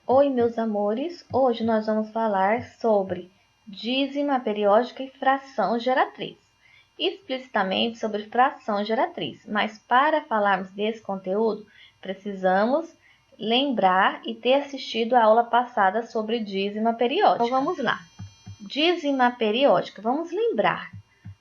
Oi, meus amores! Hoje nós vamos falar sobre dízima periódica e fração geratriz. Explicitamente sobre fração geratriz, mas para falarmos desse conteúdo, precisamos lembrar e ter assistido a aula passada sobre dízima periódica. Então vamos lá. Dízima periódica, vamos lembrar.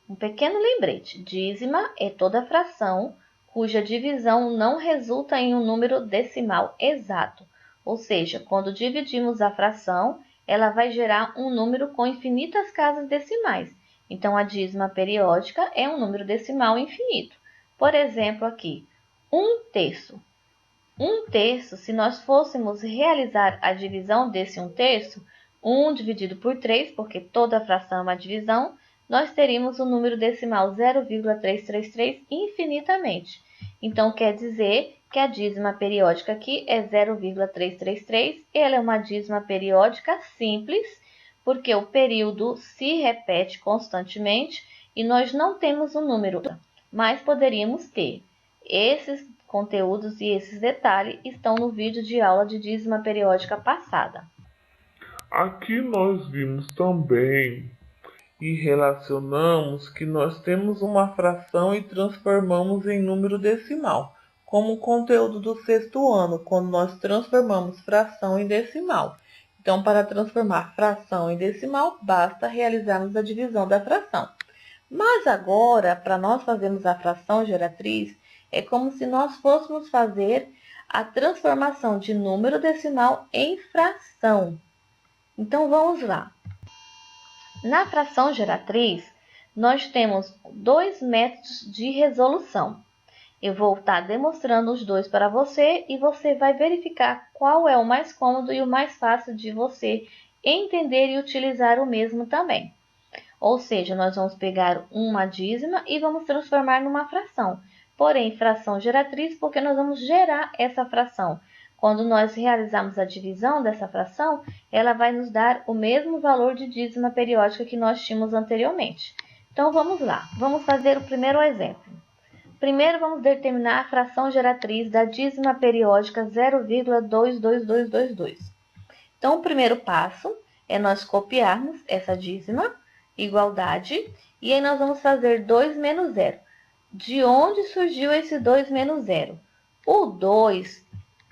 Um pequeno lembrete: dízima é toda fração cuja divisão não resulta em um número decimal exato. Ou seja, quando dividimos a fração, ela vai gerar um número com infinitas casas decimais. Então, a dízima periódica é um número decimal infinito. Por exemplo, aqui, 1/3. 1/3, se nós fôssemos realizar a divisão desse 1/3, 1 dividido por 3, porque toda fração é uma divisão, nós teríamos o número decimal 0,333 infinitamente. Então, quer dizer que a dízima periódica aqui é 0,333. Ela é uma dízima periódica simples, porque o período se repete constantemente e nós não temos um número, mas poderíamos ter. Esses conteúdos e esses detalhes estão no vídeo de aula de dízima periódica passada. Aqui nós vimos também e relacionamos que nós temos uma fração e transformamos em número decimal, como o conteúdo do sexto ano, quando nós transformamos fração em decimal. Então, para transformar fração em decimal, basta realizarmos a divisão da fração. Mas agora, para nós fazermos a fração geratriz, é como se nós fôssemos fazer a transformação de número decimal em fração. Então, vamos lá. Na fração geratriz, nós temos dois métodos de resolução. Eu vou estar demonstrando os dois para você e você vai verificar qual é o mais cômodo e o mais fácil de você entender e utilizar o mesmo também. Ou seja, nós vamos pegar uma dízima e vamos transformar numa fração. Porém, fração geratriz, porque nós vamos gerar essa fração. Quando nós realizarmos a divisão dessa fração, ela vai nos dar o mesmo valor de dízima periódica que nós tínhamos anteriormente. Então, vamos lá. Vamos fazer o primeiro exemplo. Primeiro, vamos determinar a fração geratriz da dízima periódica 0,22222. Então, o primeiro passo é nós copiarmos essa dízima, igualdade, e aí nós vamos fazer 2 menos 0. De onde surgiu esse 2 menos 0? O 2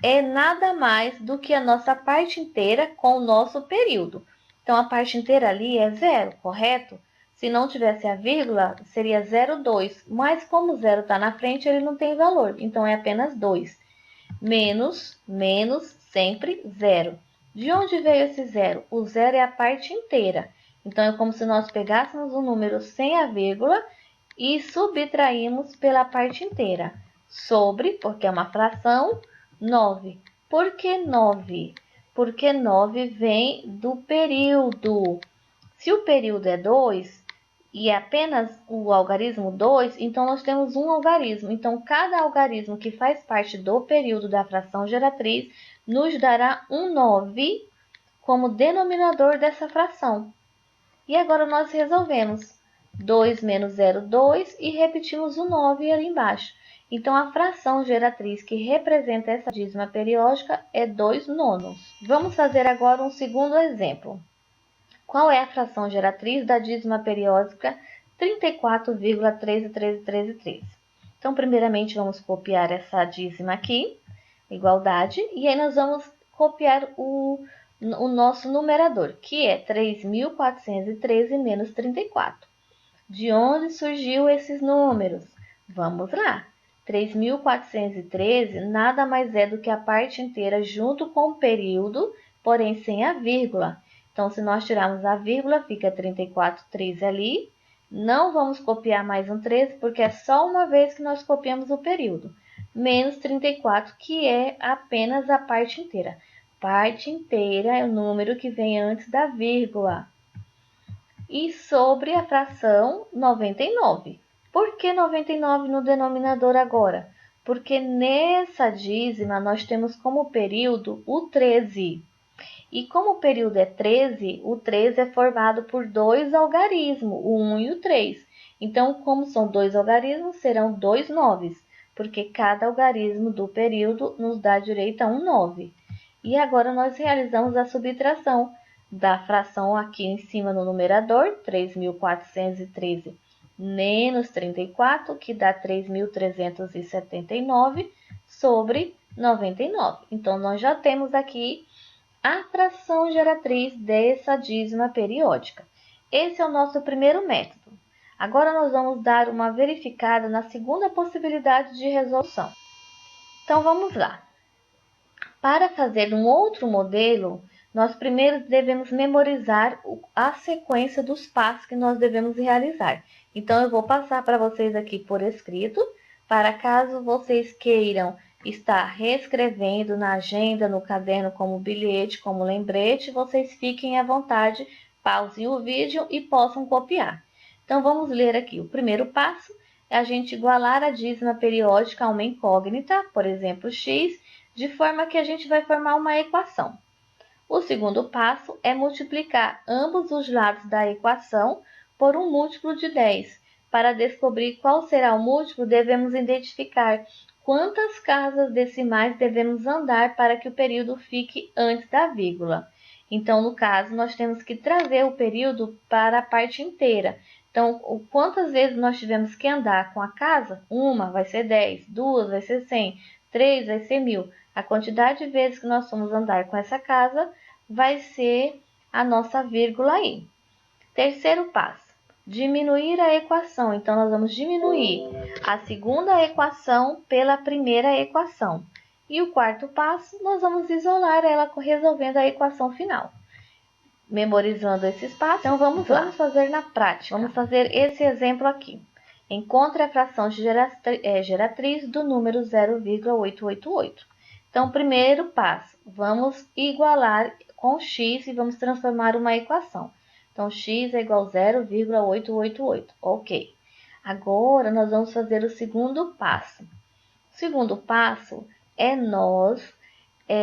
é nada mais do que a nossa parte inteira com o nosso período. Então, a parte inteira ali é 0, correto? Se não tivesse a vírgula, seria 0,2. Mas como 0 está na frente, ele não tem valor. Então, é apenas 2. Menos, sempre 0. De onde veio esse 0? O 0 é a parte inteira. Então, é como se nós pegássemos um número sem a vírgula e subtraímos pela parte inteira. Sobre, porque é uma fração, 9. Por que 9? Porque 9 vem do período. Se o período é 2 e é apenas o algarismo 2, então nós temos um algarismo. Então, cada algarismo que faz parte do período da fração geratriz nos dará um 9 como denominador dessa fração. E agora nós resolvemos. 2 menos 0, 2, e repetimos o 9 ali embaixo. Então, a fração geratriz que representa essa dízima periódica é 2 nonos. Vamos fazer agora um segundo exemplo. Qual é a fração geratriz da dízima periódica 34,13333? Então, primeiramente, vamos copiar essa dízima aqui, igualdade, e aí nós vamos copiar o nosso numerador, que é 3.413 menos 34. De onde surgiu esses números? Vamos lá. 3.413 nada mais é do que a parte inteira junto com o período, porém sem a vírgula. Então, se nós tirarmos a vírgula, fica 34,13 ali. Não vamos copiar mais um 13, porque é só uma vez que nós copiamos o período. Menos 34, que é apenas a parte inteira. Parte inteira é o número que vem antes da vírgula. E sobre a fração 99. Por que 99 no denominador agora? Porque nessa dízima nós temos como período o 13. E como o período é 13, o 13 é formado por dois algarismos, o 1 e o 3. Então, como são dois algarismos, serão dois 9, porque cada algarismo do período nos dá direito a um 9. E agora nós realizamos a subtração da fração aqui em cima no numerador, 3.413 menos 34, que dá 3.379 sobre 99. Então, nós já temos aqui a fração geratriz dessa dízima periódica. Esse é o nosso primeiro método. Agora, nós vamos dar uma verificada na segunda possibilidade de resolução. Então, vamos lá. Para fazer um outro modelo, nós primeiro devemos memorizar a sequência dos passos que nós devemos realizar. Então, eu vou passar para vocês aqui por escrito, para caso vocês queiram estar reescrevendo na agenda, no caderno, como bilhete, como lembrete, vocês fiquem à vontade, pausem o vídeo e possam copiar. Então, vamos ler aqui. O primeiro passo é a gente igualar a dízima periódica a uma incógnita, por exemplo, x, de forma que a gente vai formar uma equação. O segundo passo é multiplicar ambos os lados da equação por um múltiplo de 10. Para descobrir qual será o múltiplo, devemos identificar quantas casas decimais devemos andar para que o período fique antes da vírgula. Então, no caso, nós temos que trazer o período para a parte inteira. Então, quantas vezes nós tivemos que andar com a casa? Uma vai ser 10, duas vai ser 100, 3 vai ser 1000. A quantidade de vezes que nós formos andar com essa casa vai ser a nossa vírgula aí. Terceiro passo, diminuir a equação. Então, nós vamos diminuir a segunda equação pela primeira equação. E o quarto passo, nós vamos isolar ela resolvendo a equação final. Memorizando esses passos, então vamos fazer na prática. Vamos fazer esse exemplo aqui. Encontre a fração geratriz do número 0,888. Então, primeiro passo, vamos igualar com x e vamos transformar uma equação. Então, x é igual a 0,888. Ok. Agora, nós vamos fazer o segundo passo. O segundo passo é nós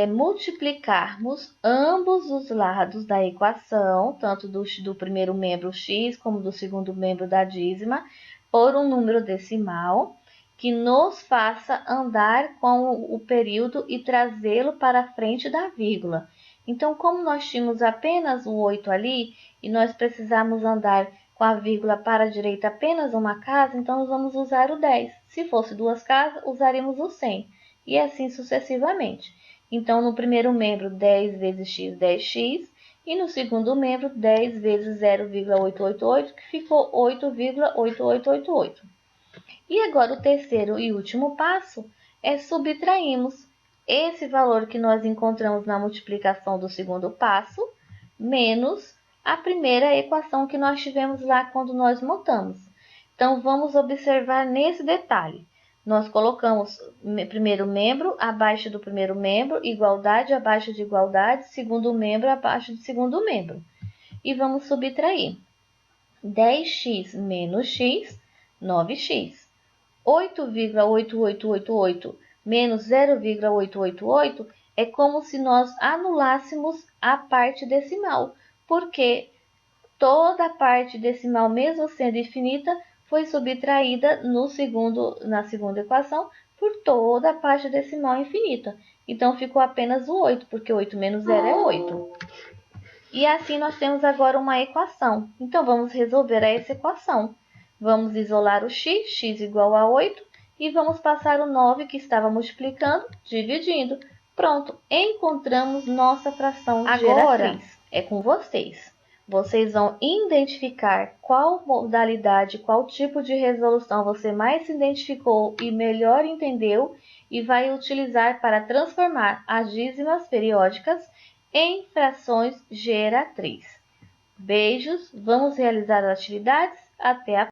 multiplicarmos ambos os lados da equação, tanto do primeiro membro x como do segundo membro da dízima, por um número decimal que nos faça andar com o período e trazê-lo para a frente da vírgula. Então, como nós tínhamos apenas o 8 ali e nós precisamos andar com a vírgula para a direita apenas uma casa, então nós vamos usar o 10. Se fosse duas casas, usaríamos o 100 e assim sucessivamente. Então, no primeiro membro, 10 vezes x, 10x, e no segundo membro, 10 vezes 0,888, que ficou 8,8888. E agora, o terceiro e último passo é subtrairmos esse valor que nós encontramos na multiplicação do segundo passo, menos a primeira equação que nós tivemos lá quando nós montamos. Então, vamos observar nesse detalhe. Nós colocamos primeiro membro abaixo do primeiro membro, igualdade abaixo de igualdade, segundo membro abaixo de segundo membro. E vamos subtrair. 10x menos x, 9x. 8,8888 menos 0,888 é como se nós anulássemos a parte decimal, porque toda a parte decimal, mesmo sendo infinita, foi subtraída na segunda equação por toda a parte decimal infinita. Então, ficou apenas o 8, porque 8 menos 0 é 8. E assim nós temos agora uma equação. Então, vamos resolver essa equação. Vamos isolar o x igual a 8, e vamos passar o 9 que estava multiplicando, dividindo. Pronto, encontramos nossa fração geratriz. Agora é com vocês. Vocês vão identificar qual modalidade, qual tipo de resolução você mais se identificou e melhor entendeu e vai utilizar para transformar as dízimas periódicas em frações geratriz. Beijos, vamos realizar as atividades? Até a próxima!